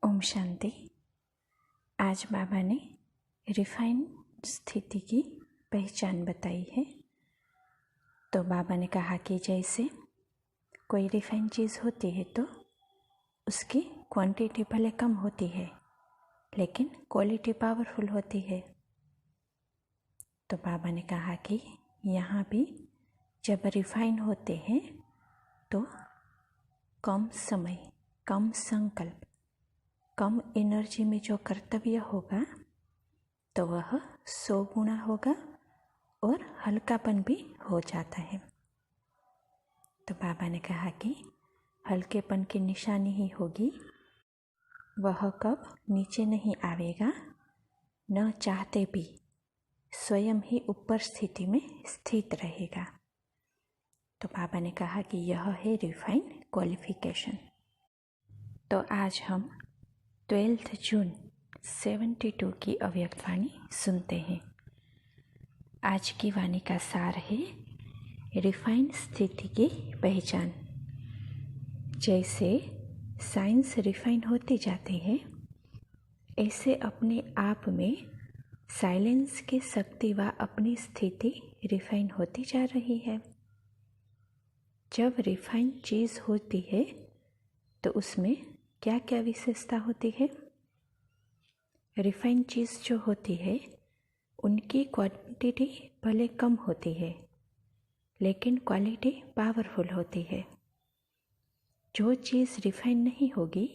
ओम शांति। आज बाबा ने रिफाइन स्थिति की पहचान बताई है। तो बाबा ने कहा कि जैसे कोई रिफाइन चीज़ होती है तो उसकी क्वांटिटी भले कम होती है लेकिन क्वालिटी पावरफुल होती है। तो बाबा ने कहा कि यहाँ भी जब रिफाइन होते हैं तो कम समय, कम संकल्प, कम एनर्जी में जो कर्तव्य होगा तो वह 100 गुना होगा और हल्कापन भी हो जाता है। तो बाबा ने कहा कि हल्केपन की निशानी ही होगी, वह कब नीचे नहीं आवेगा, न चाहते भी स्वयं ही ऊपर स्थिति में स्थित रहेगा। तो बाबा ने कहा कि यह है रिफाइन क्वालिफिकेशन। तो आज हम 12 जून 72 की अव्यक्त वाणी सुनते हैं। आज की वाणी का सार है रिफाइन स्थिति की पहचान। जैसे साइंस रिफाइन होती जाती है, ऐसे अपने आप में साइलेंस की शक्ति व अपनी स्थिति रिफाइन होती जा रही है। जब रिफाइन चीज़ होती है तो उसमें क्या क्या विशेषता होती है? रिफाइन चीज़ जो होती है उनकी क्वांटिटी भले कम होती है लेकिन क्वालिटी पावरफुल होती है। जो चीज़ रिफाइन नहीं होगी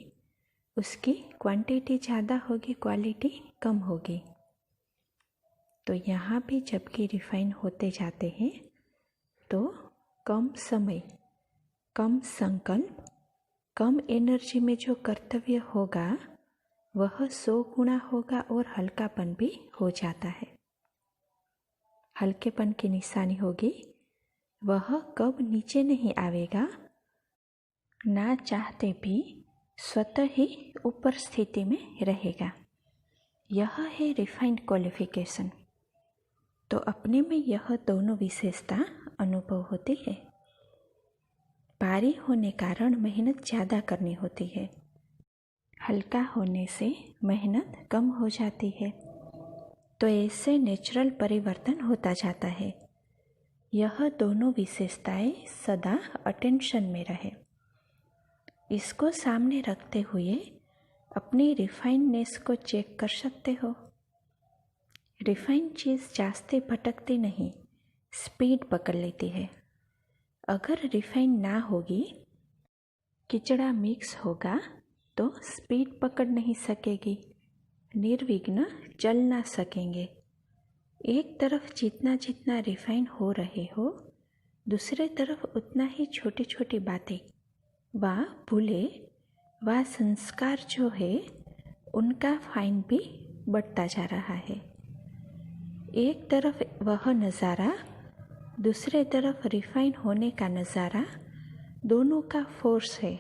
उसकी क्वांटिटी ज़्यादा होगी, क्वालिटी कम होगी। तो यहाँ भी जबकि रिफाइन होते जाते हैं तो कम समय, कम संकल्प, कम एनर्जी में जो कर्तव्य होगा वह 100 गुना होगा और हल्कापन भी हो जाता है। हल्केपन की निशानी होगी, वह कब नीचे नहीं आवेगा, ना चाहते भी स्वतः ही ऊपर स्थिति में रहेगा। यह है रिफाइंड क्वालिफिकेशन। तो अपने में यह दोनों विशेषता अनुभव होती है। भारी होने कारण मेहनत ज़्यादा करनी होती है, हल्का होने से मेहनत कम हो जाती है। तो ऐसे नेचुरल परिवर्तन होता जाता है। यह दोनों विशेषताएं सदा अटेंशन में रहे। इसको सामने रखते हुए अपनी रिफाइननेस को चेक कर सकते हो। रिफाइन चीज़ जास्ती भटकती नहीं, स्पीड पकड़ लेती है। अगर रिफाइन ना होगी, किचड़ा मिक्स होगा तो स्पीड पकड़ नहीं सकेगी, निर्विघ्न चल ना सकेंगे। एक तरफ जितना जितना रिफाइन हो रहे हो, दूसरे तरफ उतना ही छोटी छोटी बातें व भूले व संस्कार जो है उनका फाइन भी बढ़ता जा रहा है। एक तरफ वह नज़ारा, दूसरे तरफ रिफाइन होने का नज़ारा, दोनों का फोर्स है।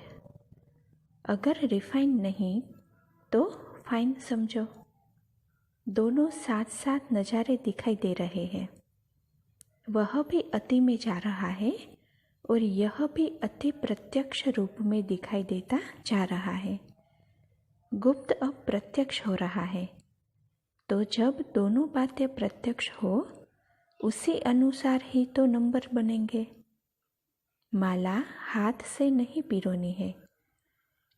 अगर रिफाइन नहीं तो फाइन समझो। दोनों साथ साथ नज़ारे दिखाई दे रहे हैं। वह भी अति में जा रहा है और यह भी अति प्रत्यक्ष रूप में दिखाई देता जा रहा है। गुप्त अब प्रत्यक्ष हो रहा है। तो जब दोनों बातें प्रत्यक्ष हो, उसी अनुसार ही तो नंबर बनेंगे। माला हाथ से नहीं पिरोनी है,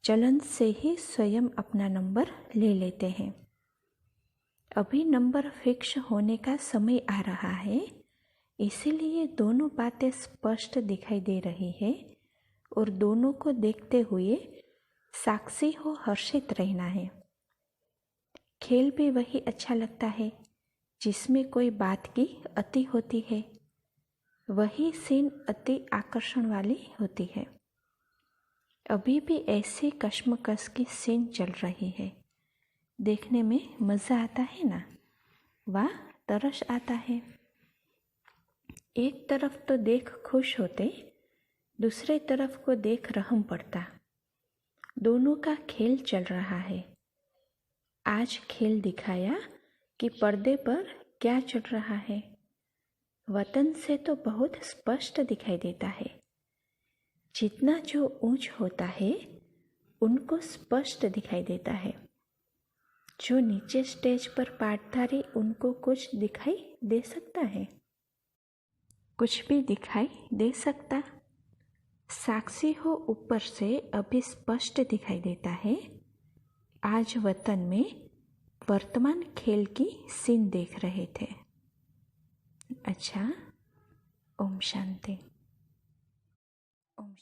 चलन से ही स्वयं अपना नंबर ले लेते हैं। अभी नंबर फिक्स होने का समय आ रहा है, इसीलिए दोनों बातें स्पष्ट दिखाई दे रही है और दोनों को देखते हुए साक्षी हो हर्षित रहना है। खेल भी वही अच्छा लगता है जिसमें कोई बात की अति होती है। वही सीन अति आकर्षण वाली होती है। अभी भी ऐसी कश्मकश की सीन चल रही है। देखने में मज़ा आता है ना, वाह तरस आता है। एक तरफ तो देख खुश होते, दूसरे तरफ को देख रहम पड़ता। दोनों का खेल चल रहा है। आज खेल दिखाया कि पर्दे पर क्या चल रहा है। वतन से तो बहुत स्पष्ट दिखाई देता है। जितना जो ऊंच होता है उनको स्पष्ट दिखाई देता है। जो नीचे स्टेज पर पाठधारी, उनको कुछ दिखाई दे सकता है? कुछ भी दिखाई दे सकता। साक्षी हो ऊपर से अभी स्पष्ट दिखाई देता है। आज वतन में वर्तमान खेल की सीन देख रहे थे। अच्छा, ओम शांति। ओम